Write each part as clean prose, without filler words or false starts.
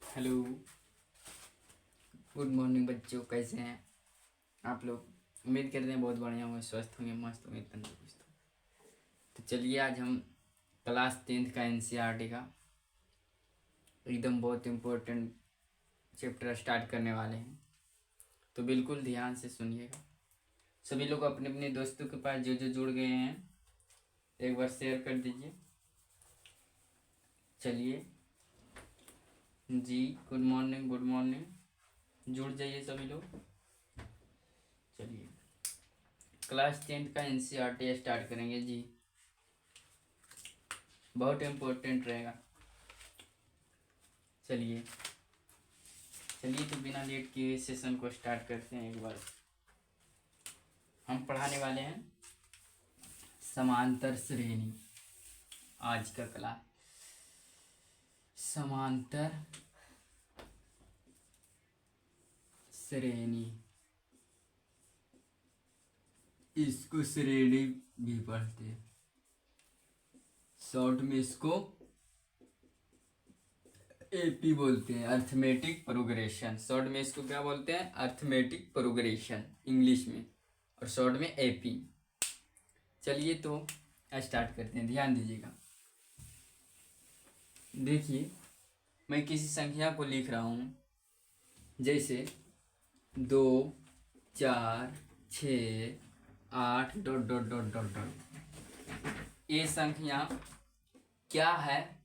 Hello. Good morning बच्चों, कैसे हैं आप लोग? उम्मीद करते हैं बहुत बढ़िया होंगे, स्वस्थ होंगे, मस्त होंगे, तंदुरुस्त होंगे। तो चलिए आज हम क्लास 10th का एनसीईआरटी का एकदम बहुत इम्पोर्टेंट चैप्टर स्टार्ट करने वाले हैं। तो बिल्कुल ध्यान से सुनिएगा। सभी लोग अपने अपने दोस्तों के पास जो जो जुड़ गए हैं एक बार शेयर कर दीजिए। चलिए जी, गुड मॉर्निंग गुड मॉर्निंग, जुड़ जाइए सभी लोग। चलिए क्लास 10th का एनसीईआरटी स्टार्ट करेंगे जी, बहुत इम्पोर्टेंट रहेगा। चलिए चलिए तो बिना लेट किए सेशन को स्टार्ट करते हैं। एक बार हम पढ़ाने वाले हैं समांतर श्रेणी। आज का क्लास समांतर श्रेणी, इसको श्रेणी भी पढ़ते हैं, शॉर्ट में इसको एपी बोलते हैं, अर्थमेटिक प्रोग्रेशन। शॉर्ट में इसको क्या बोलते हैं? अर्थमेटिक प्रोग्रेशन इंग्लिश में, और शॉर्ट में एपी। चलिए तो स्टार्ट करते हैं, ध्यान दीजिएगा। देखिए मैं किसी संख्या को लिख रहा हूँ, जैसे 2 4 6 8 dot dot dot dot dot. ये संख्या क्या है,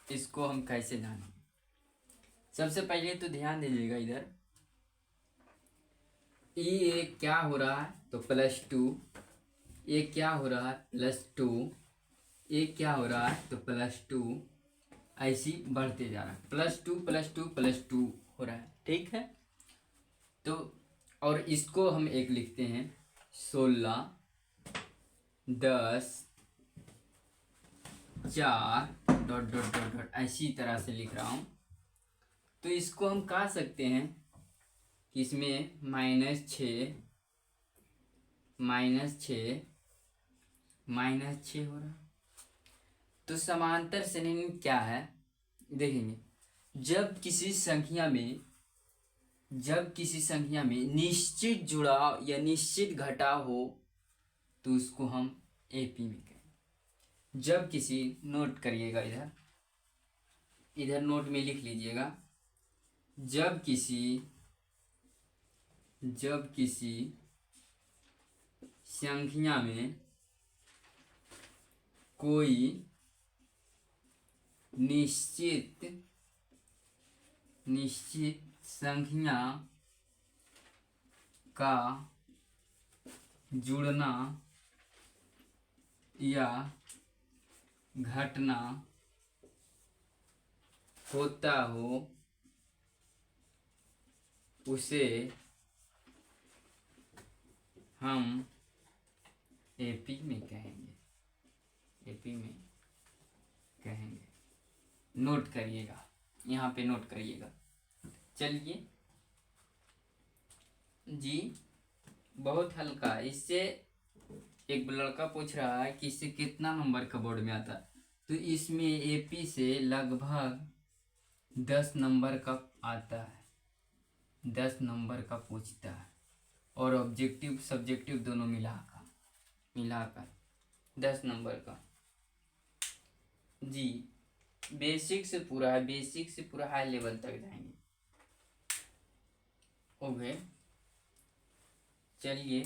इसको हम कैसे जानें? सबसे पहले तो ध्यान दीजिएगा इधर, ये क्या हो रहा है तो +2, ये क्या हो रहा है +2, ये क्या हो रहा है तो +2, ऐसी बढ़ते जा रहा है, +2 +2 +2 हो रहा है, ठीक है। तो और इसको हम एक लिखते हैं 16 10 4 डॉट डॉट डॉट डॉट, ऐसी तरह से लिख रहा हूँ। तो इसको हम कह सकते हैं कि इसमें -6 -6 हो रहा है। तो समांतर श्रेणी क्या है देखेंगे, जब किसी संख्या में निश्चित जुड़ाव या निश्चित घटाव हो तो उसको हम एपी में कहें। जब किसी, नोट करिएगा इधर नोट में लिख लीजिएगा, जब किसी संख्या में कोई निश्चित संख्या का जुड़ना या घटना होता हो उसे हम एपी में कहेंगे, नोट करिएगा, यहाँ पे नोट करिएगा। चलिए जी, बहुत हल्का। इससे एक लड़का पूछ रहा है कि इससे कितना नंबर का बोर्ड में आता है, तो इसमें एपी से लगभग 10 नंबर का आता है, 10 नंबर का पूछता है, और ऑब्जेक्टिव सब्जेक्टिव दोनों मिलाकर 10 नंबर का जी। बेसिक से पूरा हाई लेवल तक जाएंगे। ओके चलिए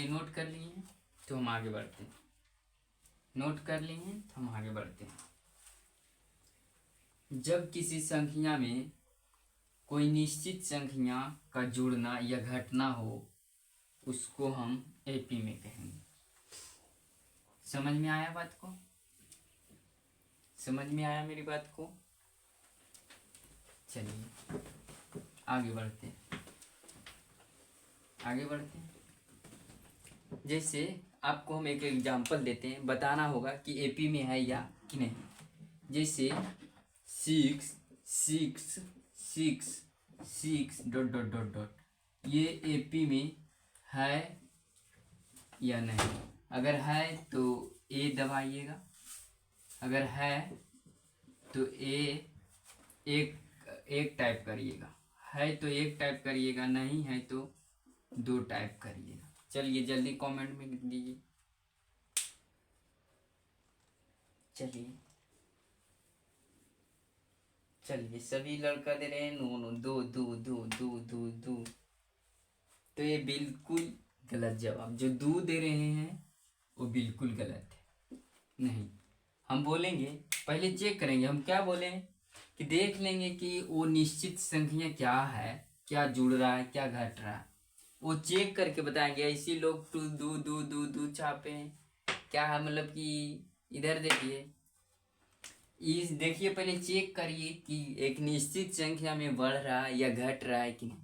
नोट कर लिए हैं तो हम आगे बढ़ते हैं। जब किसी संख्या में कोई निश्चित संख्या का जुड़ना या घटना हो उसको हम एपी में कहेंगे। समझ में आया मेरी बात को? चलिए आगे बढ़ते हैं। जैसे आपको हम एक एग्जांपल देते हैं, बताना होगा कि एपी में है या कि नहीं। जैसे 6 6 6 6 डॉट डॉट डॉट डॉट, ये एपी में है या नहीं? अगर है तो ए दबाइएगा, अगर है तो एक एक टाइप करिएगा, है तो एक टाइप करिएगा, नहीं है तो 2 टाइप करिएगा। चलिए जल्दी कमेंट में लिख दीजिए। चलिए सभी लड़का दे रहे हैं नो नो, 2 2 2 2 2 2। तो ये बिल्कुल गलत जवाब, जो 2 दे रहे हैं वो बिल्कुल गलत है। नहीं, हम बोलेंगे, पहले चेक करेंगे, हम क्या बोले कि देख लेंगे कि वो निश्चित संख्या क्या है, क्या जुड़ रहा है, क्या घट रहा है, वो चेक करके बताएंगे। ऐसे लोग टू दू दू दू दू छापे हैं, क्या है मतलब कि इधर देखिए, इस देखिए, पहले चेक करिए कि एक निश्चित संख्या में बढ़ रहा है या घट रहा है कि नहीं।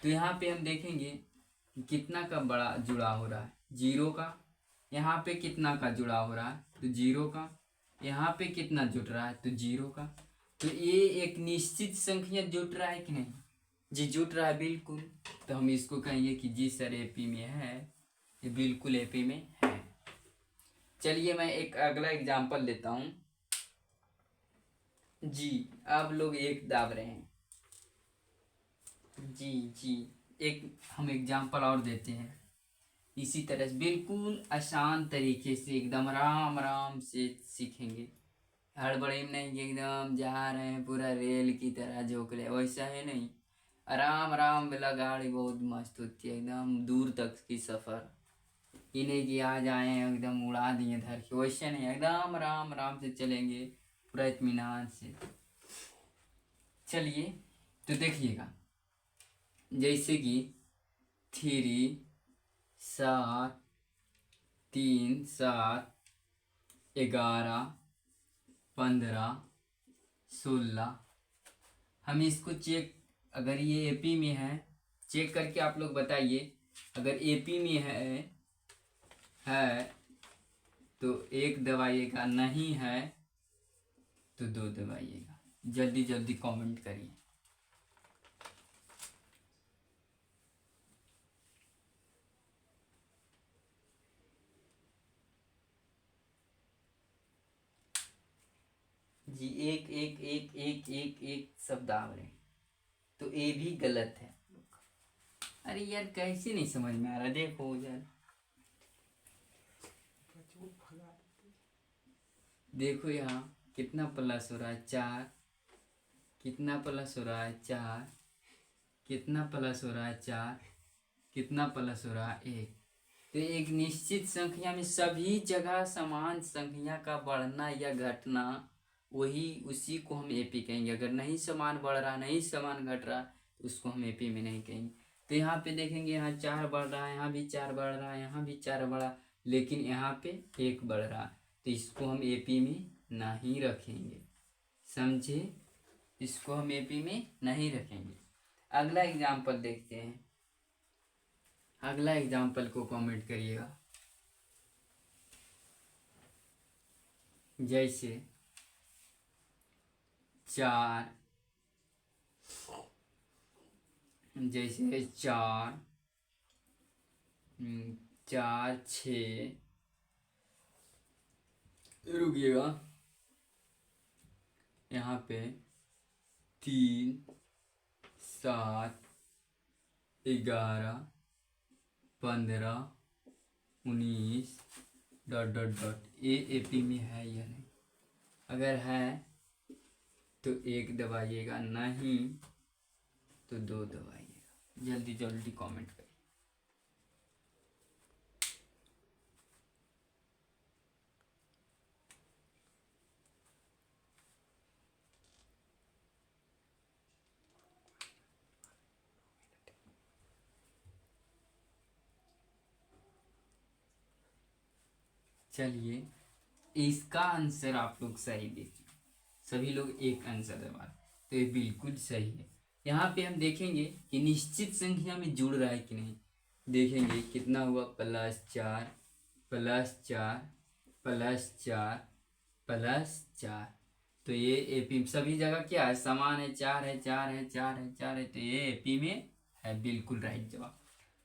तो यहाँ पे हम देखेंगे कि कितना का बड़ा जुड़ा हो रहा है, 0 का। यहाँ पे कितना का जुड़ा हो रहा है, तो 0 का। यहाँ पे कितना जुड़ रहा है, तो 0 का। तो ये एक निश्चित संख्या जुट रहा है कि नहीं, जी जुट रहा है बिल्कुल। तो हम इसको कहेंगे कि जी सर एपी में है, ये बिल्कुल एपी में है। चलिए मैं एक अगला एग्जाम्पल लेता हूँ। जी आप लोग एक दाब रहे हैं, जी जी एक हम एग्जाम्पल और देते हैं। इसी तरह से बिल्कुल आसान तरीके से एकदम आराम आराम से सीखेंगे, हड़बड़ी में नहीं कि एकदम जा रहे हैं पूरा रेल की तरह झोंक रहे, वैसा है नहीं। आराम आराम वाला गाड़ी बहुत मस्त होती है, एकदम दूर तक की सफ़र, ये नहीं कि आ जाए एकदम उड़ा दिए धर के, वैसे नहीं, एकदम आराम आराम से चलेंगे पूरा इत्मीनान से। चलिए तो देखिएगा, जैसे कि 3 7 3 7 11 15 16। हम इसको चेक, अगर ये एपी में है, चेक करके आप लोग बताइए। अगर एपी में है तो 1 दबाइएगा, नहीं है तो 2 दबाइएगा। जल्दी जल्दी कमेंट करिए। जी एक एक एक एक एक एक सब दाब रहे हैं, तो ये भी गलत है। अरे यार कैसे नहीं समझ में आ रहा, देखो यार, देखो यहाँ कितना प्लस हो रहा है, 4, कितना प्लस हो रहा है 4, कितना प्लस हो रहा है 4, कितना प्लस हो रहा है 1। तो एक निश्चित संख्या में सभी जगह समान संख्या का बढ़ना या घटना, वही उसी को हम एपी कहेंगे। अगर नहीं समान बढ़ रहा, नहीं समान घट रहा, तो उसको हम एपी में नहीं कहेंगे। तो यहाँ पे देखेंगे, यहाँ 4 बढ़ रहा है, यहाँ भी 4 बढ़ रहा है, यहाँ भी 4 बढ़ा, लेकिन यहाँ पे 1 बढ़ रहा, तो इसको हम एपी में नहीं रखेंगे, समझे, इसको हम एपी में नहीं रखेंगे। अगला एग्जाम्पल देखते हैं, अगला एग्जाम्पल को कमेंट करिएगा। जैसे 4, जैसे 4 4 6, रुकिएगा, यहाँ पे 3 7 11 15 19 डॉट डॉट डॉट, ये एपी में है या नहीं। अगर है तो 1 दबाइएगा, नहीं तो 2 दबाइएगा। जल्दी जल्दी कमेंट करिए। चलिए इसका आंसर आप लोग सही देखिए, सभी लोग एक आंसर दबा, तो ये बिल्कुल सही है। यहाँ पे हम देखेंगे कि निश्चित संख्या में जुड़ रहा है कि नहीं। देखेंगे कितना हुआ, +4 +4 +4 +4। तो ये एपी सभी जगह क्या है, समान है, 4 है 4 है 4 है 4 है, तो ये एपी में है, बिल्कुल राइट जवाब।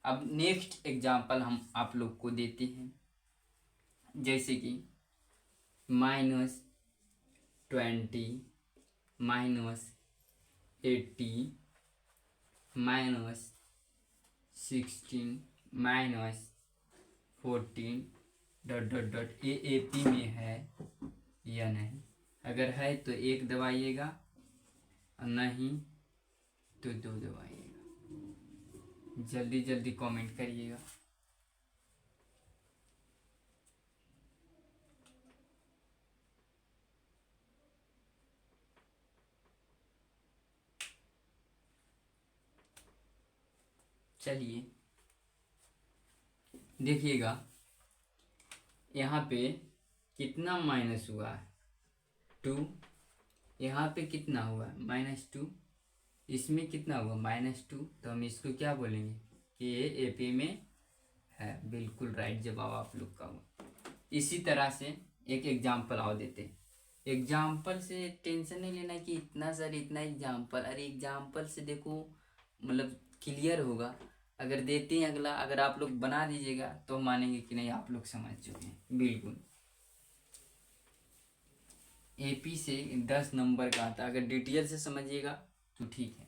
अब नेक्स्ट एग्जाम्पल हम आप लोग को देते हैं, जैसे कि -20 -80 -16 -14 ... ये एपी में है या नहीं। अगर है तो 1 दबाइएगा और नहीं तो 2 दबाइएगा। जल्दी जल्दी कमेंट करिएगा। चलिए देखिएगा यहाँ पे कितना माइनस हुआ है, 2। यहाँ पे कितना हुआ है, -2। इसमें कितना हुआ, -2। तो हम इसको क्या बोलेंगे कि ये एपी में है। बिल्कुल राइट जवाब आप लोग का हुआ। इसी तरह से एक एग्जाम्पल और देते। एग्जाम्पल से टेंशन नहीं लेना कि इतना सर इतना एग्जाम्पल, अरे एग्जाम्पल से देखो मतलब क्लियर होगा। अगर देते हैं अगला, अगर आप लोग बना दीजिएगा तो मानेंगे कि नहीं आप लोग समझ चुके हैं। बिल्कुल एपी से 10 नंबर का आता, अगर डिटेल से समझिएगा तो ठीक है।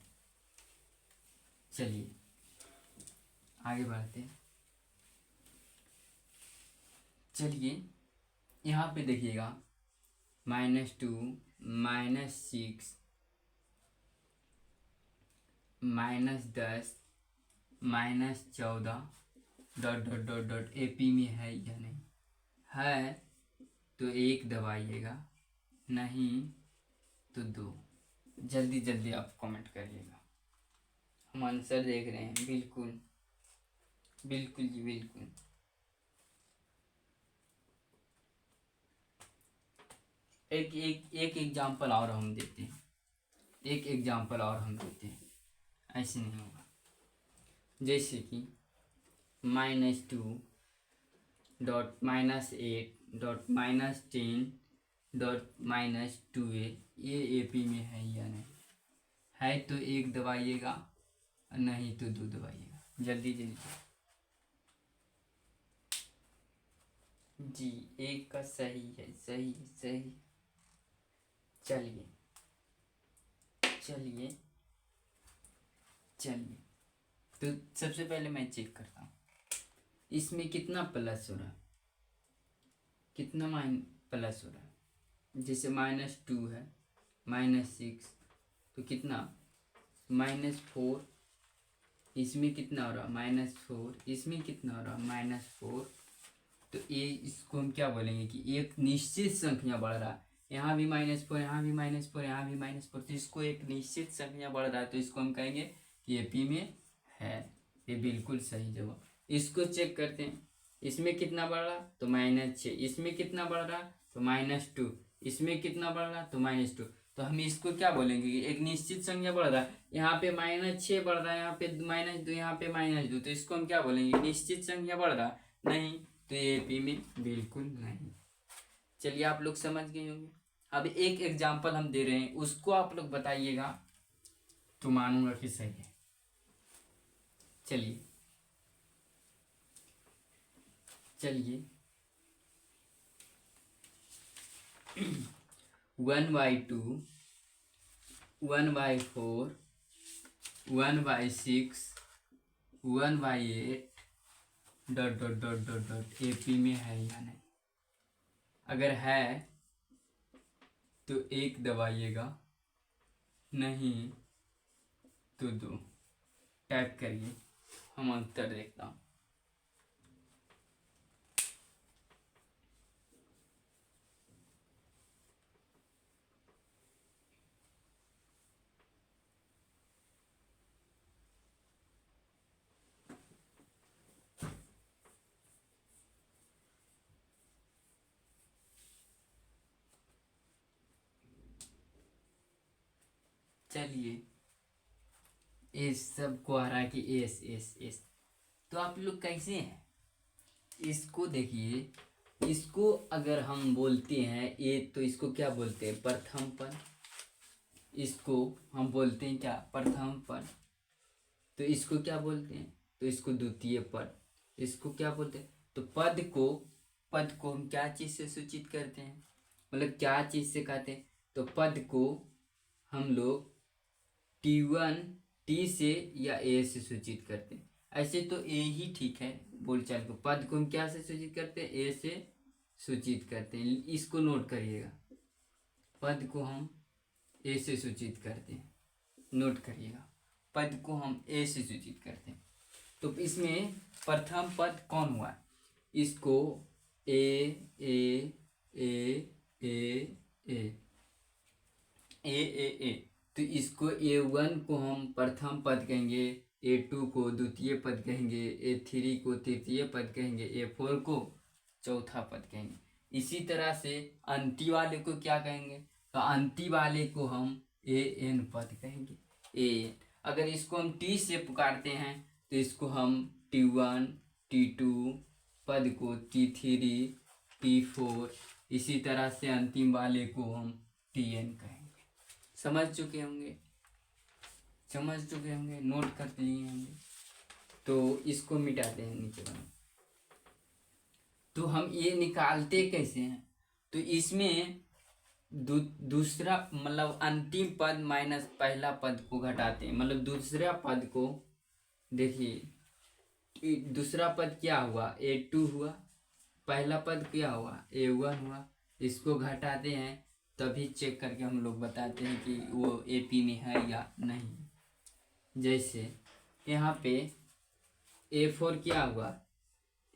चलिए आगे बढ़ते हैं। चलिए यहाँ पे देखिएगा -2 -6 -10 -14 ... एपी में है या नहीं। है तो 1 दबाइएगा, नहीं तो 2। जल्दी जल्दी आप कमेंट करिएगा। हम आंसर देख रहे हैं। बिल्कुल बिल्कुल जी बिल्कुल। एक एग्जाम्पल और हम देते हैं। एक एग्जाम्पल और हम देते हैं। ऐसे नहीं होगा। जैसे कि -2 .-8 .-10 ये एपी में है या नहीं। है तो 1 दबाइएगा, नहीं तो 2 दबाइएगा। जल्दी जल्दी जी। 1 का सही है, सही सही। चलिए चलिए चलिए तो सबसे पहले मैं चेक करता हूँ इसमें कितना प्लस हो रहा है, कितना प्लस हो रहा है। जैसे -2 है, -6 तो कितना -4। इसमें कितना हो रहा है, -4। इसमें कितना हो रहा है, -4। तो ये इसको हम क्या बोलेंगे कि एक निश्चित संख्या बढ़ रहा है। यहाँ भी -4, यहाँ भी -4, यहाँ भी -4। तो इसको एक निश्चित संख्या बढ़ रहा है तो इसको हम कहेंगे कि एपी में है। ये बिल्कुल सही जवाब। इसको चेक करते हैं। इसमें कितना बढ़ रहा तो -6। इसमें कितना बढ़ रहा तो -2। इसमें कितना बढ़ रहा तो -2। तो हम इसको क्या बोलेंगे कि एक निश्चित संख्या बढ़ रहा है। यहाँ पे -6 बढ़ रहा है, यहाँ पे -2, यहाँ पे -2। तो इसको हम क्या बोलेंगे, निश्चित संख्या बढ़ रहा नहीं। तो ये एपी में बिल्कुल नहीं। चलिए आप लोग समझ गए होंगे। अब एक एग्जाम्पल हम दे रहे हैं, उसको आप लोग बताइएगा तो मानूंगा कि सही है। चलिए चलिए 1/2 1/4 1/6 1/8 ... एपी में है या नहीं। अगर है तो 1 दबाइएगा, नहीं तो 2। टाइप करिए, हम उत्तर देखता हूँ। चलिए एस सबको हरा कि एस एस एस। तो आप लोग कैसे हैं, इसको देखिए। इसको अगर हम बोलते हैं ए तो इसको क्या बोलते हैं, प्रथम पद। इसको हम बोलते हैं क्या, प्रथम पद। तो इसको क्या बोलते हैं, तो इसको द्वितीय पद। इसको क्या बोलते हैं, तो पद को हम क्या चीज से सूचित करते हैं, मतलब क्या चीज से कहते हैं। तो पद को हम लोग T1 T से या A से सूचित करते हैं। ऐसे तो A ही ठीक है, बोलचाल को पद को हम क्या से सूचित करते हैं, A से सूचित करते हैं। इसको नोट करिएगा, पद को हम A से सूचित करते हैं, नोट करिएगा, पद को हम A से सूचित करते हैं। तो इसमें प्रथम पद कौन हुआ, इसको A A A A A A A A, तो इसको A1 को हम प्रथम पद कहेंगे, A2 को द्वितीय पद कहेंगे, A3 को तृतीय पद कहेंगे, A4 को चौथा पद कहेंगे। इसी तरह से अंति वाले को क्या कहेंगे, तो अंति वाले को हम AN पद कहेंगे, AN। अगर इसको हम T से पुकारते हैं तो इसको हम T1 T2 पद को T3 T4, इसी तरह से अंतिम वाले को हम TN कहेंगे। समझ चुके होंगे, नोट कर लिए होंगे। तो इसको मिटाते हैं नीचे बना। तो हम ये निकालते कैसे हैं, तो इसमें दूसरा मतलब अंतिम पद माइनस पहला पद को घटाते हैं, मतलब दूसरा पद को देखिए, दूसरा पद क्या हुआ, A2 हुआ, पहला पद क्या हुआ, A1 हुआ, इसको घटाते हैं तभी चेक करके हम लोग बताते हैं कि वो AP में है या नहीं। जैसे यहाँ पे A4 क्या हुआ,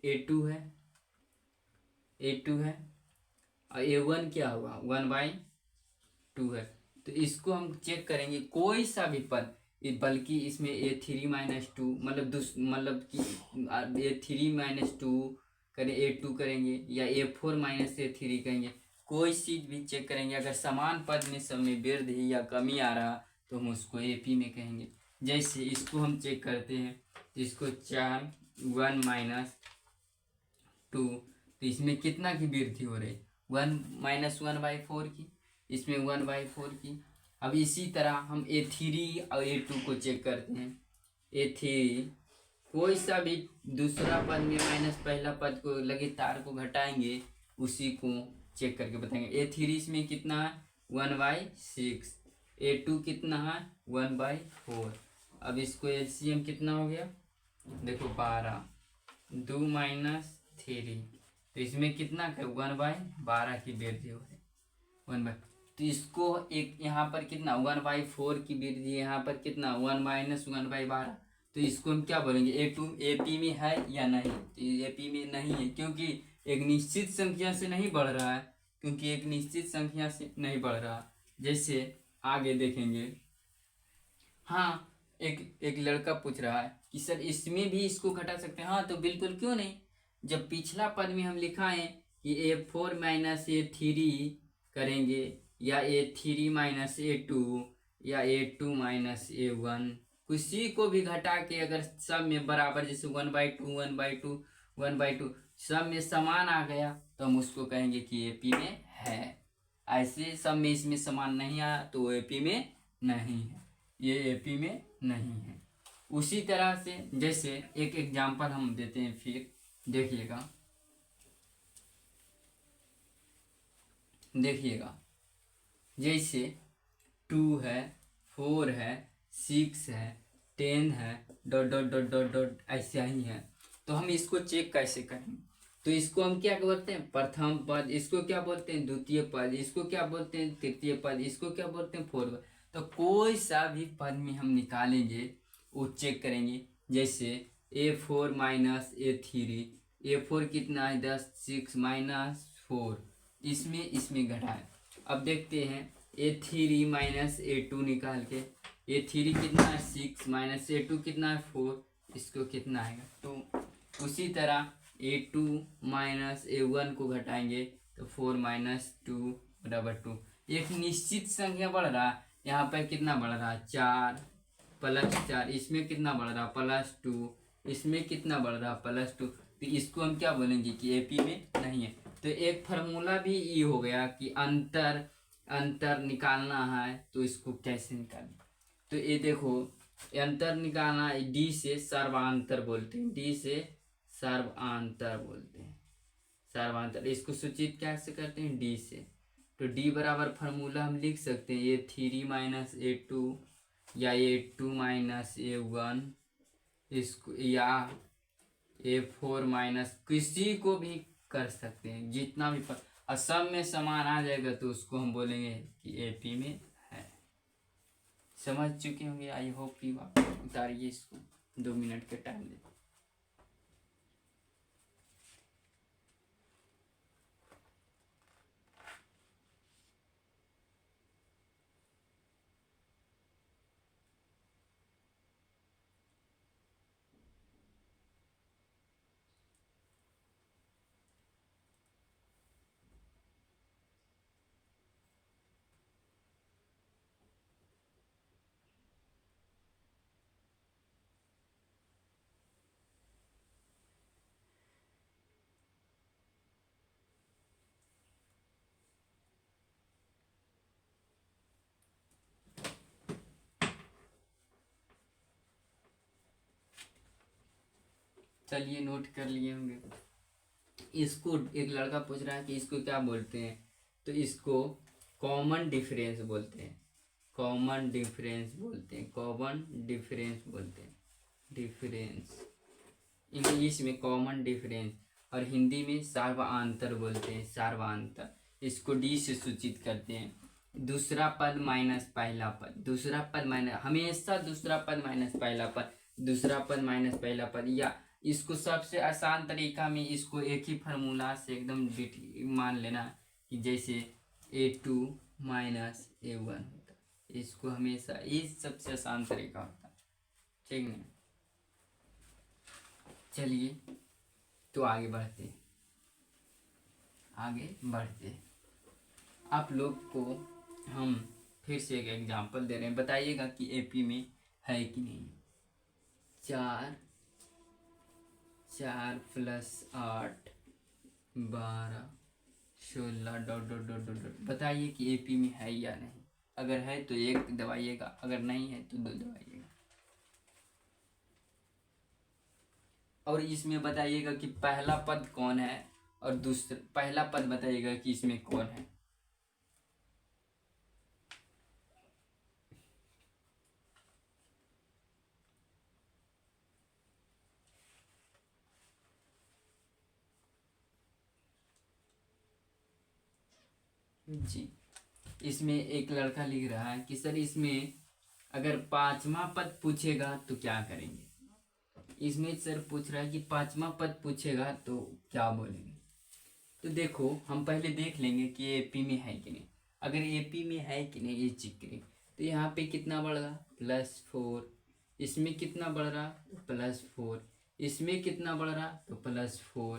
A2 है, और A1 क्या हुआ, 1/2 है। तो इसको हम चेक करेंगे, कोई सा भी पद, बल्कि इसमें A3 - 2 मतलब कि A3 - 2 करें, A2 करेंगे या A4 - A3 करेंगे, कोई चीज भी चेक करेंगे, अगर समान पद में सब में वृद्धि या कमी आ रहा तो हम उसको AP में कहेंगे। जैसे इसको हम चेक करते हैं, इसको 4 1 - 2, तो इसमें कितना की वृद्धि हो रही, 1 - 1/4 की, इसमें 1/4 की। अब इसी तरह हम A3 और A2 को चेक करते हैं। A3 कोई सा भी दूसरा पद में माइनस पहला पद को लगातार को घटाएंगे, उसी को चेक करके बताएंगे। A3 इसमें कितना है, 1/6, A2 कितना है, 1/4। अब इसको LCM कितना हो गया, देखो 12, 2 - 3, तो इसमें कितना है, 1/12 की वृद्धि हो रही, 1/, तो इसको एक यहाँ पर कितना 1/4 की वृद्धि, यहाँ पर कितना 1 - 1/12, तो इसको हम क्या बोलेंगे, A2 AP में है या नहीं, तो AP में नहीं है, क्योंकि एक निश्चित संख्या से नहीं बढ़ रहा है, नहीं बढ़ रहा। जैसे आगे देखेंगे, हाँ एक लड़का पूछ रहा है कि सर इसमें भी इसको घटा सकते हैं, हाँ तो बिल्कुल, क्यों नहीं। जब पिछला पद में हम लिखाएं कि A4 - A3 करेंगे, या A3 - A2, या A2 - A1, किसी को भी घटा के अगर सब में बराबर, जैसे 1/2 1/2 1/2 सब में समान आ गया तो हम उसको कहेंगे कि AP में है। ऐसे सब में इसमें समान नहीं आया तो AP में नहीं है, ये AP में नहीं है। उसी तरह से जैसे एक एग्जाम्पल हम देते हैं, फिर देखिएगा, जैसे 2 है, 4 है, 6 है, 10 है, dot dot dot dot dot ऐसा ही है। तो हम इसको चेक कैसे करेंगे, तो इसको हम क्या बोलते हैं, प्रथम पद, इसको क्या बोलते हैं, द्वितीय पद, इसको क्या बोलते हैं, तृतीय पद, इसको क्या बोलते हैं, फोर्थ पद। तो कोई सा भी पद में हम निकालेंगे वो चेक करेंगे। जैसे A4 - A3, A4 कितना है 10, 6 - 4, इसमें घटाए। अब देखते हैं A3 - A2 निकाल के, A3 कितना है 6 - A2 कितना है 4, इसको कितना आएगा 2। उसी तरह A2 - A1 को घटाएंगे तो 4 - 2 = 2। एक निश्चित संख्या बढ़ रहा है, यहाँ पर कितना बढ़ रहा है 4 + 4, इसमें कितना बढ़ रहा है +2, इसमें कितना बढ़ रहा है +2, तो इसको हम क्या बोलेंगे कि AP में नहीं है। तो एक फार्मूला भी ये हो गया कि अंतर निकालना है, तो इसको कैसे निकालें, तो ये देखो, अंतर निकालना है, D से सर्वांतर बोलते हैं, D से सर्वांतर बोलते हैं, सर्वांतर। इसको सूचित कैसे करते हैं, D से। तो डी बराबर फार्मूला हम लिख सकते हैं A3 माइनस A2 या A2 माइनस A1, इसको या A4 माइनस, किसी को भी कर सकते हैं, जितना भी और सब में समान आ जाएगा तो उसको हम बोलेंगे कि AP में है। समझ चुके होंगे, आई होप कि आप उतारिए इसको, 2 मिनट के टाइम दे। चलिए नोट कर लिए होंगे। इसको एक लड़का पूछ रहा है कि इसको क्या बोलते हैं, तो इसको कॉमन डिफरेंस बोलते हैं, कॉमन डिफरेंस बोलते हैं, कॉमन डिफरेंस बोलते हैं, डिफरेंस इंग्लिश में कॉमन डिफरेंस, और हिंदी में सार्वआंतर बोलते हैं, सार्वआंतर। इसको डी से सूचित करते हैं। दूसरा पद माइनस पहला पद, दूसरा पद माइनस, हमेशा दूसरा पद माइनस पहला पद, दूसरा पद माइनस पहला पद, या इसको सबसे आसान तरीका में इसको एक ही फार्मूला से एकदम मान लेना कि जैसे A2 माइनस A1 होता है, इसको हमेशा, ये सबसे आसान तरीका होता है, ठीक नहीं। चलिए तो आगे बढ़ते, आगे बढ़ते। आप लोग को हम फिर से एक एग्जांपल दे रहे हैं, बताइएगा कि AP में है कि नहीं। 4 plus 8 12 16 dot dot dot dot dot, बताइए कि AP में है या नहीं। अगर है तो 1 दबाइएगा, अगर नहीं है तो 2 दबाइएगा। और इसमें बताइएगा कि पहला पद कौन है, और दूसरा पहला पद बताइएगा कि इसमें कौन है। जी, इसमें एक लड़का लिख रहा है कि सर इसमें अगर 5वां पद पूछेगा तो क्या करेंगे। इसमें सर पूछ रहा है कि 5वां पद पूछेगा तो क्या बोलेंगे। तो देखो हम पहले देख लेंगे कि AP में है कि नहीं। अगर AP में है कि नहीं ये चेक करें, तो यहाँ पे कितना बढ़ रहा, +4, इसमें कितना बढ़ रहा, +4, इसमें कितना बढ़ रहा, तो +4।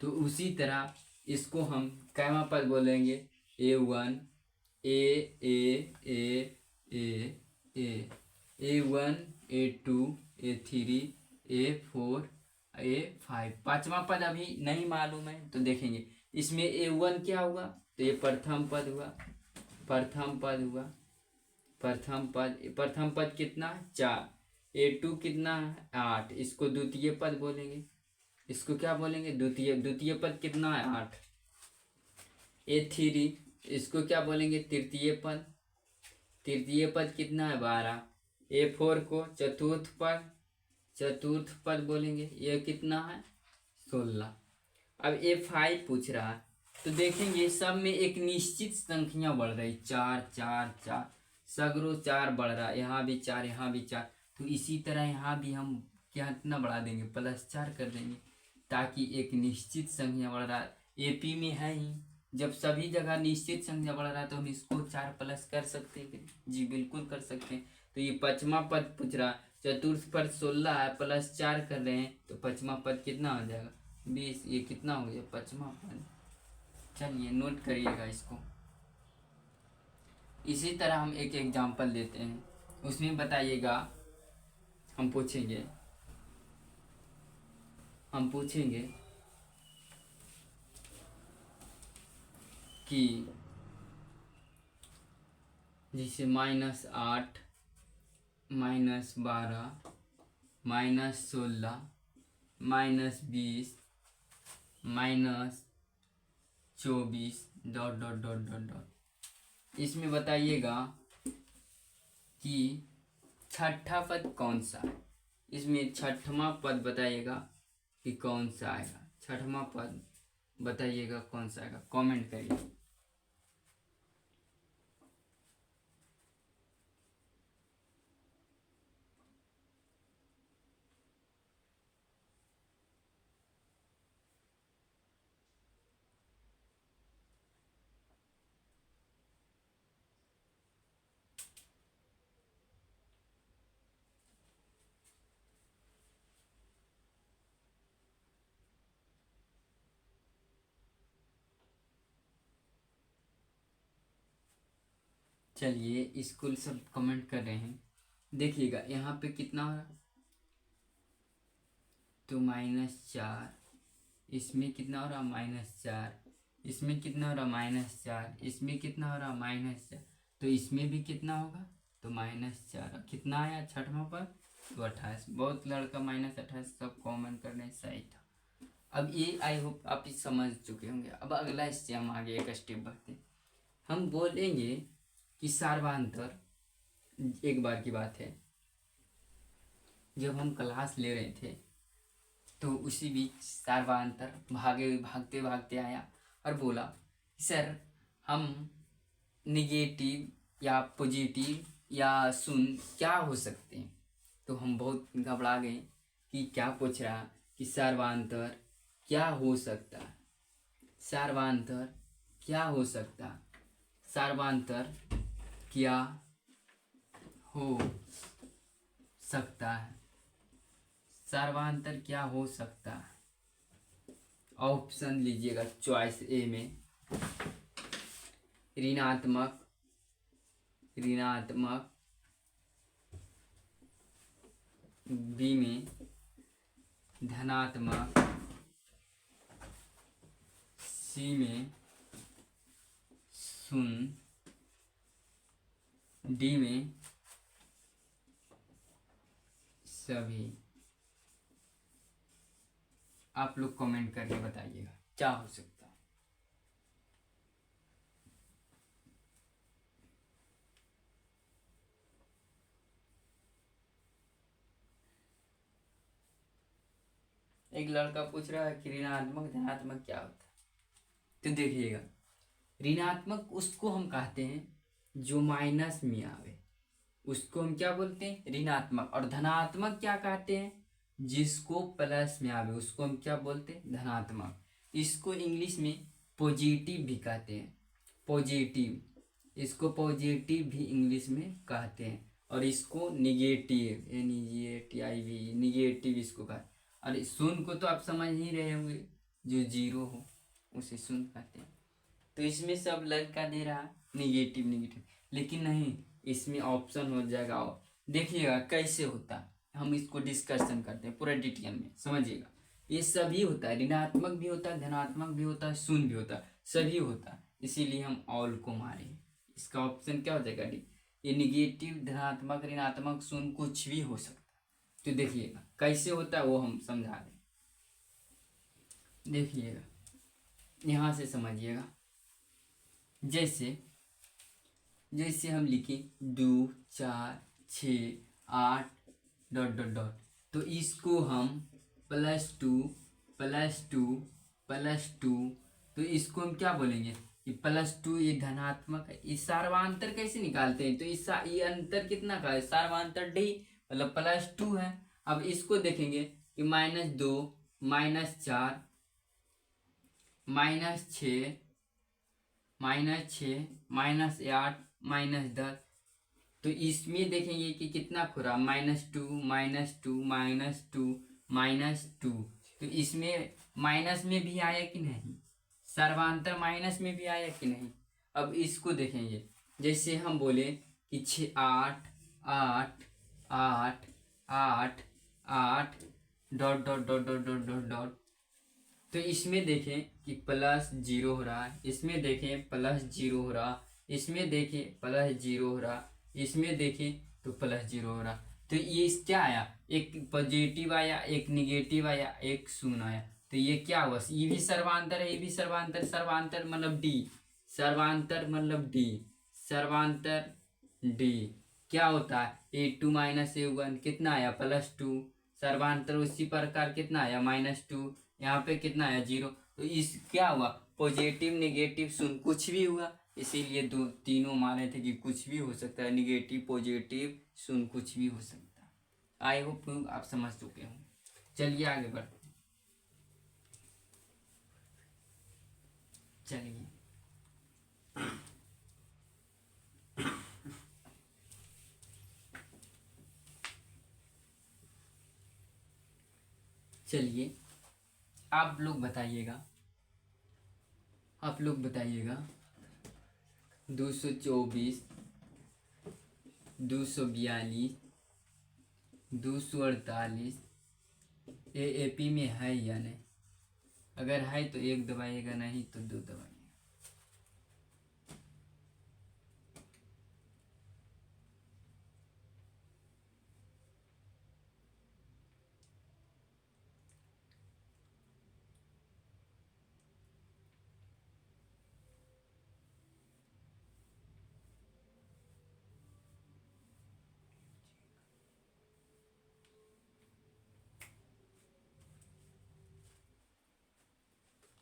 तो उसी तरह इसको हम कैमा पद बोलेंगे, A1 A1 A2 A3 A4 A5। 5वां पद अभी नहीं मालूम है तो देखेंगे। इसमें A1 क्या हुआ, तो ये प्रथम पद हुआ, प्रथम पद हुआ, प्रथम पद कितना, 4। A2 कितना है, 8, इसको द्वितीय पद बोलेंगे, इसको क्या बोलेंगे, द्वितीय पद कितना है, 8। A3 इसको क्या बोलेंगे, तृतीय पद, तृतीय पद कितना है, 12। A4 को चतुर्थ पद बोलेंगे, ये कितना है, 16। अब A5 पूछ रहा है, तो देखेंगे सब में एक निश्चित संख्या बढ़ रही, 4 4 4, सगरो 4 बढ़ रहा, यहाँ भी 4 यहाँ भी 4। तो इसी तरह यहाँ भी हम क्या इतना बढ़ा देंगे, +4 कर देंगे, ताकि एक निश्चित संख्या बढ़ रहा है। AP में है ही, जब सभी जगह निश्चित संख्या बढ़ रहा है तो हम इसको 4 प्लस कर सकते हैं। जी बिल्कुल कर सकते हैं। तो ये 5वां पद पूछ रहा, चतुर्थ पद 16 है, +4 कर रहे हैं, तो 5वां पद कितना हो जाएगा, 20। ये कितना हो गया, 5वां पद। चलिए नोट करिएगा इसको। इसी तरह हम एक एग्जांपल देते हैं, उसमें बताइएगा, हम पूछेंगे कि जैसे -8 -12 -16 -20 -24 dot dot dot dot dot इसमें बताइएगा कि छठा पद कौन सा है। इसमें छठवां पद बताइएगा कि कौन सा आएगा। छठवां पद बताइएगा कौन सा आएगा, कमेंट करिए। चलिए, स्कूल सब कमेंट कर रहे हैं। देखिएगा यहाँ पे कितना हो रहा, तो -4, इसमें कितना हो रहा -4, इसमें कितना हो रहा -4, इसमें कितना हो रहा -4, तो इसमें भी कितना होगा, तो -4। कितना आया छठवां पर, तो 28। बहुत लड़का -28 सब कॉमन करने सही था। अब ये आई होप आप समझ चुके होंगे। अब अगला इससे हम आगे एक स्टेप बढ़ते, हम बोलेंगे कि सार्वधातुक। एक बार की बात है, जब हम क्लास ले रहे थे तो उसी बीच सार्वधातुक भागते भागते आया और बोला, सर हम निगेटिव या पॉजिटिव या शून्य क्या हो सकते हैं। तो हम बहुत घबरा गए कि क्या पूछ रहा, कि सार्वधातुक क्या हो सकता है, सार्वधातुक क्या हो सकता, सार्वधातुक क्या हो सकता है, सार्वधातुक क्या हो सकता है। ऑप्शन लीजिएगा, चॉइस ए में ऋणात्मक, बी में धनात्मक, सी में शून्य, डी में सभी। आप लोग कमेंट करके बताइएगा क्या हो सकता है। एक लड़का पूछ रहा है कि ऋणात्मक धनात्मक क्या होता है। तो देखिएगा, ऋणात्मक उसको हम कहते हैं जो माइनस में आवे, उसको हम क्या बोलते हैं, ऋणात्मक। और धनात्मक क्या कहते हैं, जिसको प्लस में आवे, उसको हम क्या बोलते हैं, धनात्मक। इसको इंग्लिश में पॉजिटिव भी कहते हैं, पॉजिटिव, इसको पॉजिटिव भी इंग्लिश में कहते हैं। और इसको निगेटिव, NEGATIV, निगेटिव इसको कहते हैं। और शून्य को तो आप समझ ही रहे होंगे, जो जीरो हो उसे शून्य कहते हैं। तो इसमें सब लड़का दे रहा निगेटिव निगेटिव, लेकिन नहीं, इसमें ऑप्शन हो जाएगा। और देखिएगा कैसे होता है, हम इसको डिस्कशन करते हैं पूरा डिटेल में, समझिएगा। ये सभी होता है, ऋणात्मक भी होता है, धनात्मक भी होता है, शून्य भी होता है, सभी होता है। इसीलिए हम ऑल को मारे। इसका ऑप्शन क्या हो जाएगा, डी। ये निगेटिव, धनात्मक, ऋणात्मक, शून्य कुछ भी हो सकता है। तो देखिएगा कैसे होता है वो हम समझा दें। देखिएगा यहाँ से समझिएगा, जैसे जैसे हम लिखें 2 4 6 8 ... तो इसको हम +2 तो इसको हम क्या बोलेंगे, ये +2, ये धनात्मक है। इस सार्वधातुक कैसे निकालते हैं, तो ये अंतर कितना का है, सार्वधातुक डी मतलब +2 है। अब इसको देखेंगे कि -2 -4 -6 -8 -10, तो इसमें देखेंगे कि कितना खुरा, -2 तो इसमें माइनस में भी आया कि नहीं, सर्वांतर माइनस में भी आया कि नहीं। अब इसको देखेंगे, जैसे हम बोले कि 8 8 8 8 8 ... तो इसमें देखें कि +0 हो रहा है, इसमें देखें +0 हो रहा, इसमें देखें +0 हो रहा, इसमें देखें तो +0 हो रहा। तो ये क्या आया, एक पॉजिटिव आया, एक निगेटिव आया, एक शून्य आया। तो ये क्या हुआ, ये भी सर्वांतर है, ये भी सर्वांतर, सर्वांतर मतलब डी, सर्वांतर मतलब डी, सर्वांतर डी क्या होता है, A2 माइनस A1 कितना आया +2, सर्वांतर उसी प्रकार कितना आया -2, यहाँ पे कितना आया 0। तो इस क्या हुआ, पॉजिटिव नेगेटिव शून्य कुछ भी हुआ, इसीलिए दो तीनों माने थे कि कुछ भी हो सकता है, निगेटिव पॉजिटिव शून्य कुछ भी हो सकता है। आई होप आप समझ चुके हो। चलिए आगे बढ़ते हैं। चलिए चलिए आप लोग बताइएगा 224, 242, 248 ये एपी में है या नहीं। अगर है तो एक दबाइएगा, नहीं तो दो दबाइएगा।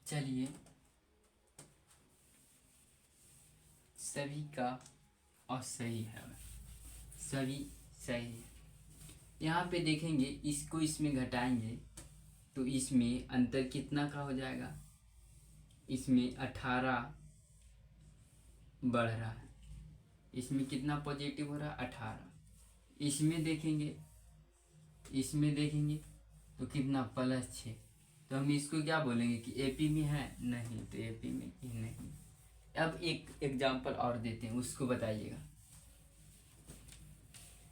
चलिए सभी का और सही है, सभी सही है। यहाँ पे देखेंगे इसको इसमें घटाएंगे तो इसमें अंतर कितना का हो जाएगा, इसमें 18 बढ़ रहा है, इसमें कितना पॉजिटिव हो रहा है 18। इसमें देखेंगे तो कितना +6। तो हम इसको क्या बोलेंगे कि एपी में है, नहीं तो एपी में ही नहीं। अब एक एग्जाम्पल और देते हैं, उसको बताइएगा।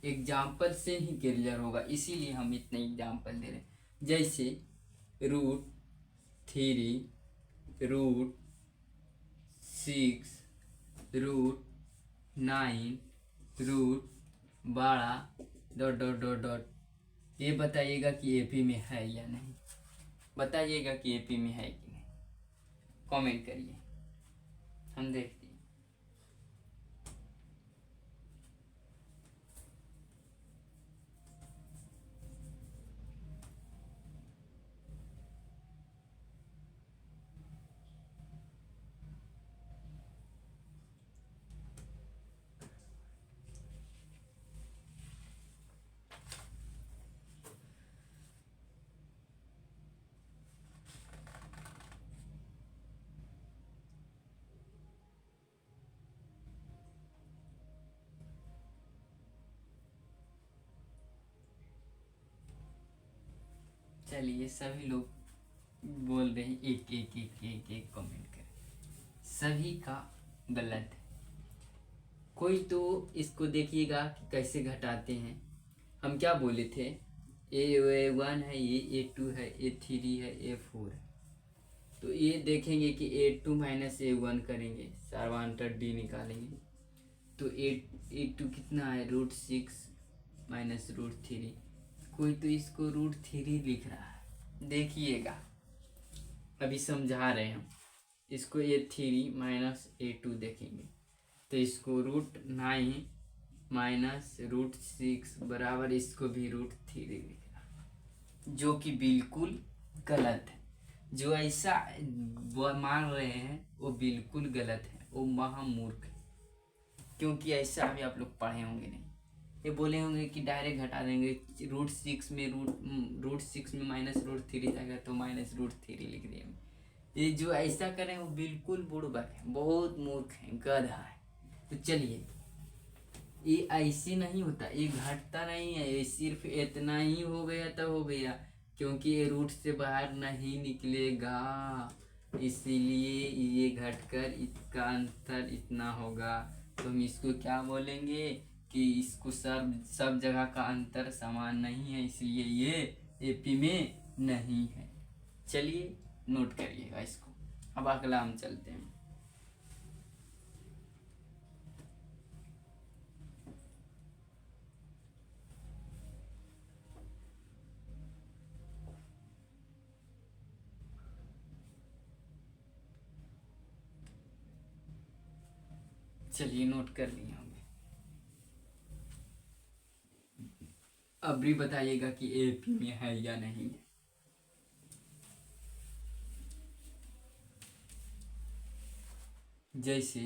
एग्जाम्पल से ही क्लियर होगा, इसीलिए हम इतने एग्जाम्पल दे रहे हैं। जैसे √3, √6, √9, √12 ... ये बताइएगा कि एपी में है या नहीं। बताइएगा कि एपी में है कि नहीं, कमेंट करिए, हम देखते हैं। चलिए सभी लोग बोल रहे हैं, एक एक एक एक एक कमेंट करें। सभी का गलत है। कोई तो इसको देखिएगा कि कैसे घटाते हैं। हम क्या बोले थे, A1 है, ये A2 है, A3 है, A4 है। तो ये देखेंगे कि A2 माइनस A1 करेंगे, सर्वांतर D निकालेंगे तो A2 कितना है √6 माइनस √3। कोई तो इसको √3 लिख रहा है, देखिएगा अभी समझा रहे हैं हम। इसको A3 माइनस A2 देखेंगे तो इसको √9 माइनस √6 बराबर इसको भी √3 लिख रहा है, जो कि बिल्कुल गलत है। जो ऐसा मान रहे हैं वो बिल्कुल गलत है, वो महामूर्ख है। क्योंकि ऐसा अभी आप लोग पढ़े होंगे नहीं, ये बोले होंगे कि डायरेक्ट घटा देंगे, √6 में √6 में माइनस √3 जाएगा तो माइनस √3 लिख देंगे। ये जो ऐसा करें वो बिल्कुल बुड़बक है, बहुत मूर्ख है, गधा है। तो चलिए, ये ऐसे नहीं होता, ये घटता नहीं है, ये सिर्फ इतना ही हो गया तो हो गया, क्योंकि ये रूट से बाहर नहीं निकलेगा, इसीलिए ये घटकर इसका अंतर इतना होगा। तो हम इसको क्या बोलेंगे कि इसको सब जगह का अंतर समान नहीं है, इसलिए ये एपी में नहीं है। चलिए नोट करिएगा इसको। अब अगला हम चलते हैं। चलिए नोट कर लिए होंगे। अब भी बताइएगा कि एपी में है या नहीं। जैसे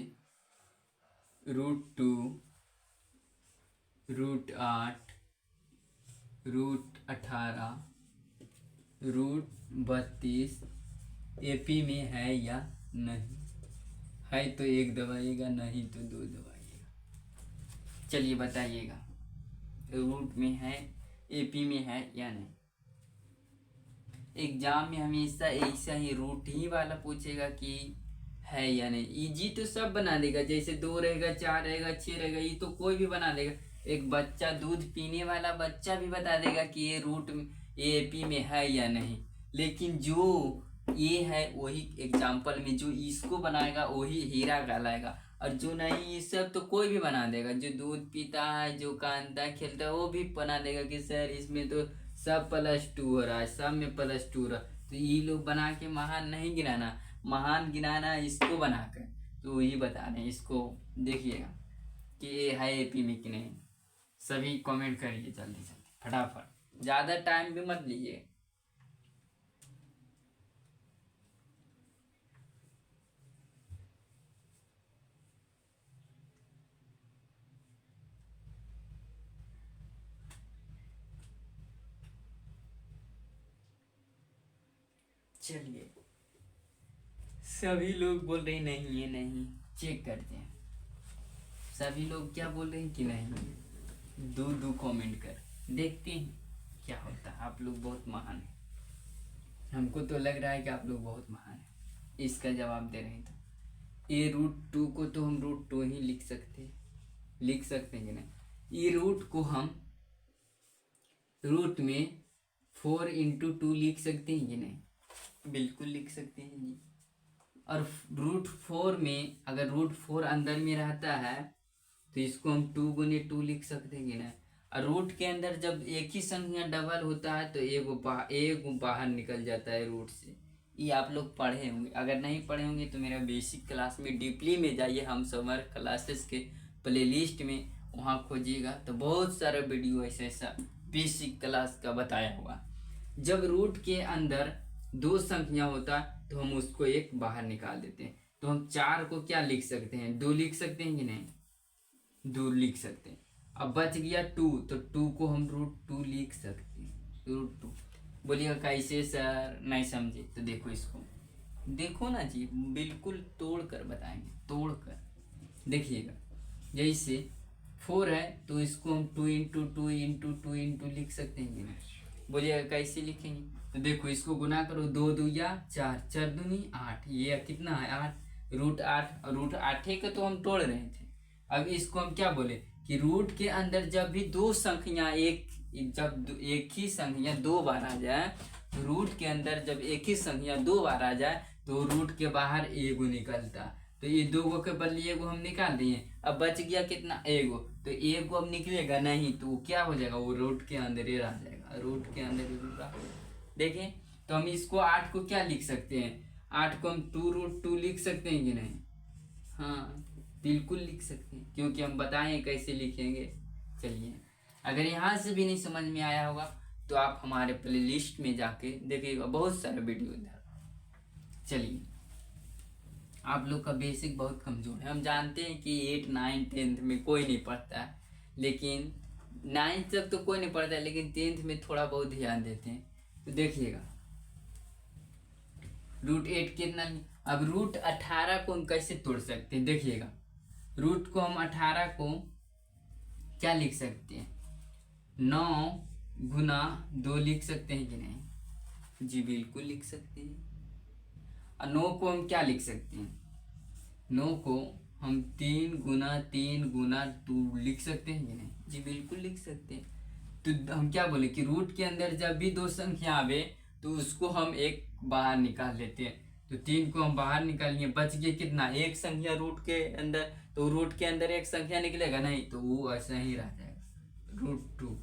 √2, √8, √18, √32 एपी में है या नहीं। है तो एक दबाइएगा, नहीं तो दो दबाइएगा। चलिए बताइएगा रूट में है, एपी में है या नहीं। एग्जाम में हमेशा ऐसा ही रूट ही वाला पूछेगा कि है या नहीं। इजी तो सब बना देगा, जैसे 2 रहेगा, 4 रहेगा, 6 रहेगा, ये तो कोई भी बना देगा। एक बच्चा दूध पीने वाला बच्चा भी बता देगा कि ये रूट एपी में है या नहीं। लेकिन जो ये है वही एग्जाम्पल में जो इसको बनाएगा वही हीरा कहलाएगा, और जो नहीं ये सब तो कोई भी बना देगा। जो दूध पीता है, जो कांता खेलता है, वो भी बना देगा कि सर इसमें तो सब +2 हो रहा है, सब में +2 हो रहा है। तो ये लोग बना के महान नहीं गिनाना, महान गिनाना इसको बनाकर। तो वही बता रहे हैं, इसको देखिएगा कि ये है एपी में कि नहीं। सभी कमेंट करिए जल्दी जल्दी फटाफट, ज़्यादा टाइम भी मत लीजिए। चलिए सभी लोग बोल रहे नहीं है, नहीं चेक करते हैं। सभी लोग क्या बोल रहे हैं कि नहीं। दो कमेंट कर देखते हैं क्या होता है। आप लोग बहुत महान हैं, हमको तो लग रहा है कि आप लोग बहुत महान हैं इसका जवाब दे रहे हैं। तो ये √2 को तो हम √2 ही लिख सकते हैं कि नहीं। ये रूट को हम रूट में 4 × 2 लिख सकते हैं कि नहीं। बिल्कुल लिख सकते हैं जी। और √4 में अगर √4 अंदर में रहता है तो इसको हम 2 × 2 लिख सकते हैं कि नहीं। और रूट के अंदर जब एक ही संख्या डबल होता है तो एक बाहर निकल जाता है रूट से। ये आप लोग पढ़े होंगे, अगर नहीं पढ़े होंगे तो मेरा बेसिक क्लास में डीपली में जाइए, हम समर क्लासेस के प्लेलिस्ट में वहाँ खोजिएगा तो बहुत सारा वीडियो ऐसा बेसिक क्लास का बताया हुआ। जब रूट के अंदर 2 संख्या होता तो हम उसको एक बाहर निकाल देते हैं। तो हम 4 को क्या लिख सकते हैं, 2 लिख सकते हैं कि नहीं, 2 लिख सकते हैं। अब बच गया 2, तो 2 को हम √2 लिख सकते हैं, √2। बोलिएगा कैसे सर, नहीं समझे। तो देखो इसको, देखो ना जी, बिल्कुल तोड़ कर बताएंगे, तोड़ कर देखिएगा। जैसे 4 है तो इसको हम 2 × 2 × 2 × लिख सकते हैं कि नहीं। बोलिएगा कैसे लिखेंगे। तो देखो इसको गुना करो, 2 × 2 = 4, 4 × 2 = 8, ये कितना है 8, √8। और √8 को तो हम तोड़ रहे थे। अब इसको हम क्या बोले कि रूट के अंदर जब भी 2 संख्या जब एक ही संख्या 2 बार आ जाए, तो रूट के अंदर जब एक ही संख्या 2 बार आ जाए तो रूट के बाहर एगो निकलता। तो ये 2 के बदले एगो हम निकाल दिए। अब बच गया कितना, एगो। तो एगो अब निकलेगा नहीं तो वो क्या हो जाएगा, वो रूट के अंदर ही रह जाएगा, रूट के अंदर ही रह। देखें तो हम इसको 8 को क्या लिख सकते हैं, 8 को हम 2 √2 लिख सकते हैं कि नहीं। हाँ बिल्कुल लिख सकते हैं, क्योंकि हम बताएं कैसे लिखेंगे। चलिए अगर यहाँ से भी नहीं समझ में आया होगा तो आप हमारे प्लेलिस्ट में जाके देखिएगा, बहुत सारे वीडियो इधर। चलिए आप लोग का बेसिक बहुत कमज़ोर है, हम जानते हैं कि 8, 9, 10th में कोई नहीं पढ़ता है, लेकिन 9th तक तो कोई नहीं पढ़ता है, लेकिन 10th में थोड़ा बहुत ध्यान देते हैं। तो देखिएगा √8 कितना। अब √18 को हम कैसे तोड़ सकते हैं, देखिएगा। रूट को हम 18 को क्या लिख सकते हैं, 9 × 2 लिख सकते हैं कि नहीं। जी बिल्कुल लिख सकते हैं। और 9 को हम क्या लिख सकते हैं, 9 को हम 3 × 3 × 2 लिख सकते हैं कि नहीं। जी बिल्कुल लिख सकते हैं। तो हम क्या बोले कि रूट के अंदर जब भी 2 संख्या आवे तो उसको हम एक बाहर निकाल लेते हैं। तो 3 को हम बाहर निकालेंगे, बच गया कितना, एक संख्या रूट के अंदर। तो रूट के अंदर एक संख्या निकलेगा नहीं तो वो ऐसा ही रह जाएगा, √2।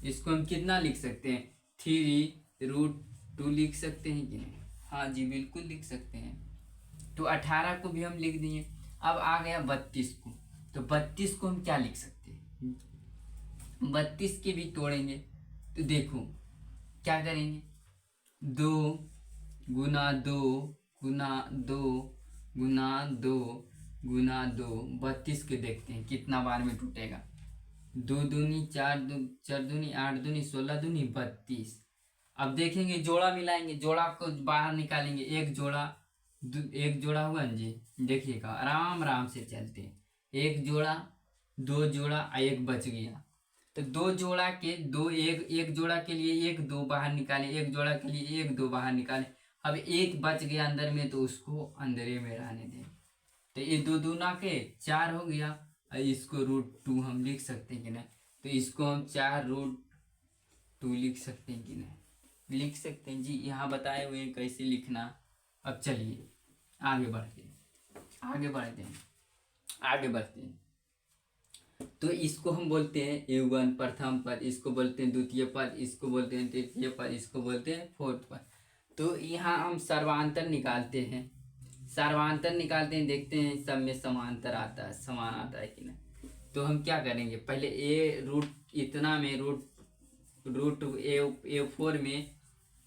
इसको हम कितना लिख सकते हैं, 3 √2 लिख सकते हैं कि नहीं। हाँ जी बिल्कुल लिख सकते हैं। तो 18 को भी हम लिख दिए। अब आ गया 32 को, तो 32 को हम क्या लिख सकते हैं, 32 के भी तोड़ेंगे तो देखो क्या करेंगे, 2 गुना 2 गुना 2 गुना 2 गुना 2, 32 के देखते हैं कितना बार में टूटेगा। 2 दूनी 4, 4 दूनी 8, दूनी 16, दूनी 32। अब देखेंगे जोड़ा मिलाएंगे, जोड़ा को बाहर निकालेंगे, एक जोड़ा हुआ ना जी, देखिएगा आराम आराम से चलते हैं, एक जोड़ा, 2 जोड़ा, एक बच गया। तो 2 जोड़ा के दो, एक जोड़ा के लिए 1 2 बाहर निकाले, एक जोड़ा के लिए 1 2 बाहर निकाले। अब एक बच गया अंदर में तो उसको अंदर में रहने दें। तो ये 2 दूना के 4 हो गया, और इसको √2 हम लिख सकते हैं कि नहीं, तो इसको हम 4√2 लिख सकते हैं कि नहीं, लिख सकते हैं जी। यहाँ बताए हुए हैं कैसे लिखना। अब चलिए आगे बढ़ते हैं। तो इसको हम बोलते हैं A1 प्रथम पद, इसको बोलते हैं द्वितीय पद, इसको बोलते हैं तृतीय पद, इसको बोलते हैं फोर्थ पद। तो यहाँ हम सर्वांतर निकालते हैं, देखते हैं सब में समांतर आता है, समान आता है कि नहीं। तो हम क्या करेंगे, पहले इतना में रूट A4 में,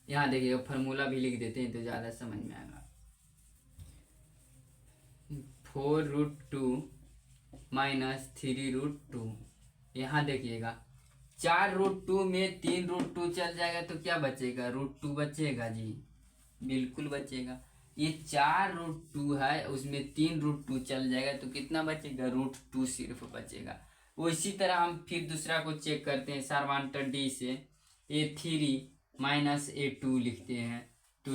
यहाँ देखिए फॉर्मूला भी लिख देते हैं तो ज़्यादा समझ में आएगा। 4√2 माइनस 3√2, यहाँ देखिएगा 4√2 में 3√2 चल जाएगा तो क्या बचेगा, √2 बचेगा जी, बिल्कुल बचेगा। ये 4√2 है, उसमें 3√2 चल जाएगा तो कितना बचेगा, √2 सिर्फ बचेगा। वो इसी तरह हम फिर दूसरा को चेक करते हैं, सर्वांतर D से A3 माइनस A2 लिखते हैं। तो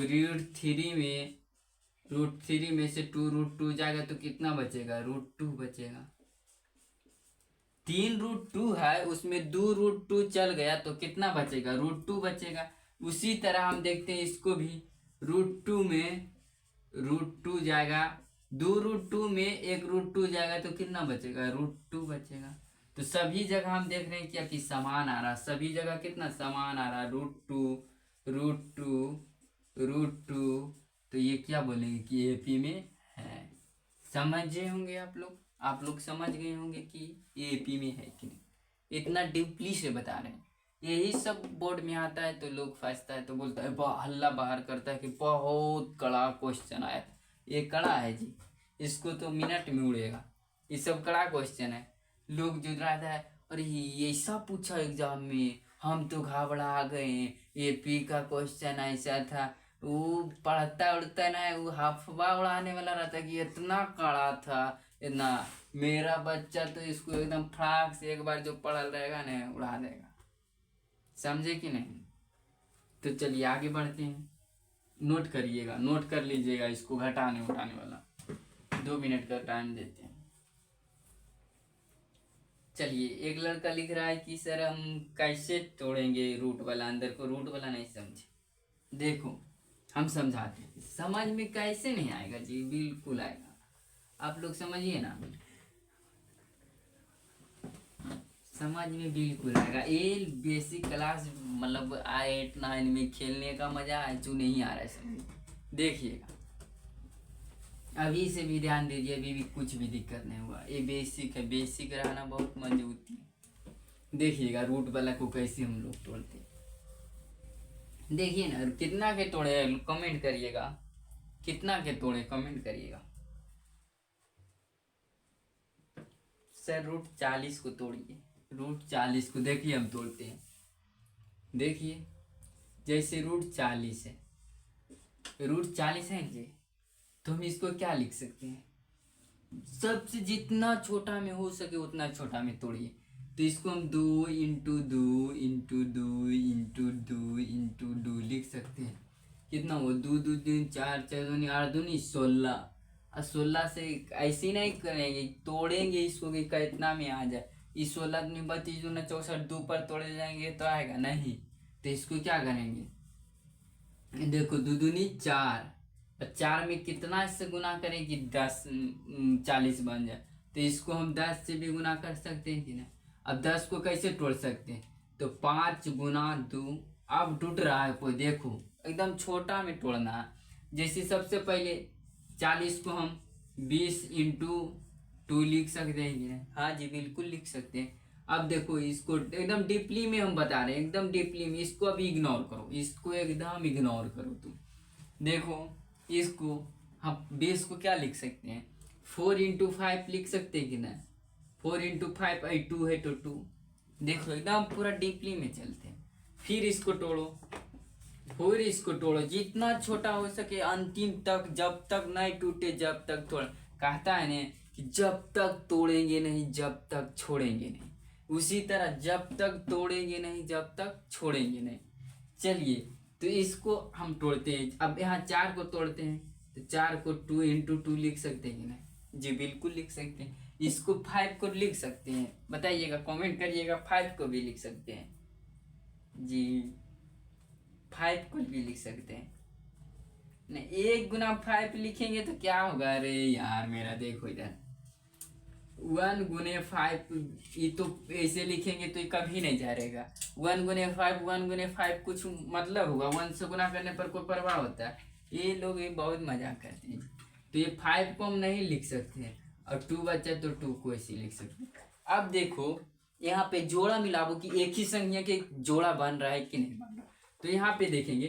√3 में से 2√2 जाएगा तो कितना बचेगा, √2 बचेगा। 3√2 है, उसमें 2√2 चल गया तो कितना बचेगा, √2 बचेगा। उसी तरह हम देखते हैं इसको भी, √2 में √2 जाएगा, 2√2 में 1√2 जाएगा तो कितना बचेगा, √2 बचेगा। तो सभी जगह हम देख रहे हैं क्या कि समान आ रहा, सभी जगह कितना समान आ रहा, √2 तो ये क्या बोलेंगे कि AP में है। समझे होंगे आप लोग समझ गए होंगे कि ये AP में है कि नहीं। इतना डीपली से बता रहे हैं, यही सब बोर्ड में आता है तो लोग फंसता है तो बोलता है हल्ला बाहर करता है कि बहुत कड़ा क्वेश्चन आया था। ये कड़ा है जी, इसको तो मिनट में उड़ेगा, ये सब कड़ा क्वेश्चन है। लोग जो रहा था अरे ये सब पूछा एग्जाम में, हम तो घबरा गए, AP का क्वेश्चन ऐसा था, वो पढ़ता उड़ता ना है, वो अफवाह उड़ाने वाला रहता कि इतना कड़ा था, इतना। मेरा बच्चा तो इसको एकदम फ्राक से एक बार जो पढ़ल रहेगा ना उड़ा देगा, समझे कि नहीं। तो चलिए आगे बढ़ते हैं, नोट करिएगा, नोट कर लीजिएगा इसको, घटाने उठाने वाला 2 मिनट का टाइम देते हैं। चलिए एक लड़का लिख रहा है कि सर हम कैसे तोड़ेंगे रूट वाला, अंदर को रूट वाला नहीं समझे। देखो हम समझाते हैं, समझ में कैसे नहीं आएगा जी, बिल्कुल आएगा, आप लोग समझिए ना, समझ में बिल्कुल आएगा। ये बेसिक क्लास मतलब 8 9 में खेलने का मजा है जो नहीं आ रहा है समझ। देखिएगा अभी से भी ध्यान दीजिए, अभी भी कुछ भी दिक्कत नहीं हुआ, ये बेसिक है, बेसिक रहना बहुत मजबूती है। देखिएगा रूट वाला को कैसे हम लोग तोड़ते हैं, देखिए ना कितना के तोड़े कमेंट करिएगा, कितना के तोड़े कमेंट करिएगा। सर √40 को तोड़िए, √40 को देखिए हम तोड़ते हैं। देखिए जैसे √40 है, √40 है जी, तो हम इसको क्या लिख सकते हैं, सबसे जितना छोटा में हो सके उतना छोटा में तोड़िए। तो इसको हम 2 × 2 × 2 × 2 × 2 लिख सकते हैं। कितना हो, 2 2 3 4 4 दूनी 8 दूनी 16, और 16 से ऐसे नहीं करेंगे, तोड़ेंगे इसको कि कितना में आ जाए। इस 16 दूनी 32 दूना 64, 2 पर तोड़े जाएंगे तो आएगा नहीं। तो इसको क्या करेंगे, देखो 2 दूनी 4, 4 में कितना से गुना करें कि 10 40 बन जाए। तो इसको हम 10 से भी गुना कर सकते हैं कि नहीं। अब 10 को कैसे तोड़ सकते हैं, तो 5 × 2, अब टूट रहा है कोई, देखो एकदम छोटा में तोड़ना है। जैसे सबसे पहले 40 को हम 20 × 2 लिख सकते हैं कि नहीं? हाँ जी बिल्कुल लिख सकते हैं। अब देखो इसको एकदम डीपली में हम बता रहे हैं, एकदम डीपली में। इसको अभी इग्नोर करो, इसको एकदम इग्नोर करो तुम। देखो इसको हम बेस को क्या लिख सकते हैं? 4 × 5 लिख सकते हैं कि नहीं? 4 × 5 2 है तो 2। देखो एकदम पूरा डीपली में चलते हैं। फिर इसको तोड़ो, फिर इसको तोड़ो, जितना छोटा हो सके अंतिम तक, जब तक नहीं टूटे जब तक तोड़। कहता है ना कि जब तक तोड़ेंगे नहीं जब तक छोड़ेंगे नहीं, उसी तरह जब तक तोड़ेंगे नहीं जब तक छोड़ेंगे नहीं। चलिए तो इसको हम तोड़ते हैं। अब यहाँ 4 को तोड़ते हैं, तो 4 को 2 × 2 लिख सकते हैं कि नहीं? जी बिल्कुल लिख सकते हैं। इसको 5 को लिख सकते हैं, बताइएगा, कमेंट करिएगा। 5 को भी लिख सकते हैं जी, 5 को भी लिख सकते हैं। नहीं 1 × 5 लिखेंगे तो क्या होगा? अरे यार मेरा देखो इधर 1 × 5, ये तो ऐसे लिखेंगे तो ये कभी नहीं जाएगा। 1 × 5, 1 × 5 कुछ मतलब होगा? 1 से गुना करने पर कोई प्रभाव होता है? ये लोग ये बहुत मजाक करते हैं। तो ये 5 को हम नहीं लिख सकते हैं, और 2 बचा तो 2 को ऐसे लिख सकते हैं। अब देखो यहाँ पे जोड़ा मिलाओ कि एक ही संख्या के जोड़ा बन रहा है कि नहीं बन रहा। तो यहाँ पे देखेंगे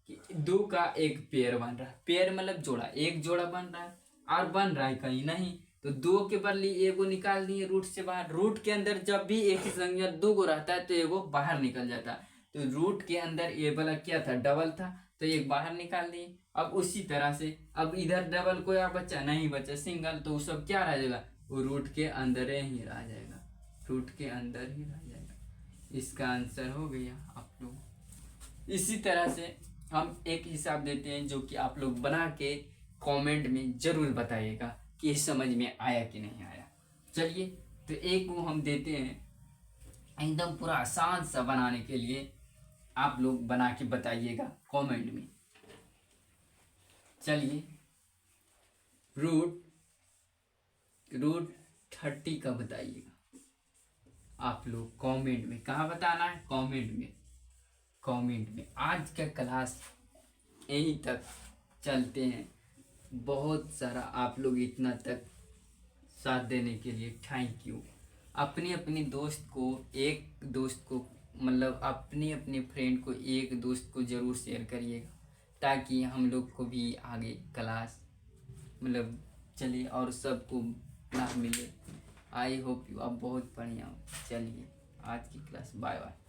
कि 2 का एक पेयर बन रहा है। पेयर मतलब जोड़ा, एक जोड़ा बन रहा है और बन रहा है कहीं नहीं। तो 2 के बदले एगो निकाल दिए रूट से बाहर। रूट के अंदर जब भी एक ही संख्या 2 गो रहता है तो एगो बाहर निकल जाता है। तो रूट के अंदर ये वाला क्या था? डबल था, तो एक बाहर निकाल दिए। अब उसी तरह से अब इधर डबल कोई बचा नहीं, बचा सिंगल, तो सब क्या रह जाएगा? वो रूट के अंदर ही रह जाएगा, रूट के अंदर ही रह जाएगा। इसका आंसर हो गया आप लोग। इसी तरह से हम एक हिसाब देते हैं जो कि आप लोग बना के कमेंट में जरूर बताइएगा कि ये समझ में आया कि नहीं आया। चलिए तो एक वो हम देते हैं एकदम पूरा आसान सा बनाने के लिए, आप लोग बना के बताइएगा कमेंट में। चलिए रूट 30 का बताइएगा आप लोग कमेंट में। कहाँ बताना है? कमेंट में, कमेंट में। आज का क्लास यहीं तक चलते हैं। बहुत सारा आप लोग इतना तक साथ देने के लिए थैंक यू। अपने अपने दोस्त को, एक दोस्त को मतलब अपने अपने फ्रेंड को, एक दोस्त को ज़रूर शेयर करिएगा, ताकि हम लोग को भी आगे क्लास मतलब चलिए और सबको लाभ मिले। आई होप यू आप बहुत बढ़िया हो। चलिए आज की क्लास बाय बाय।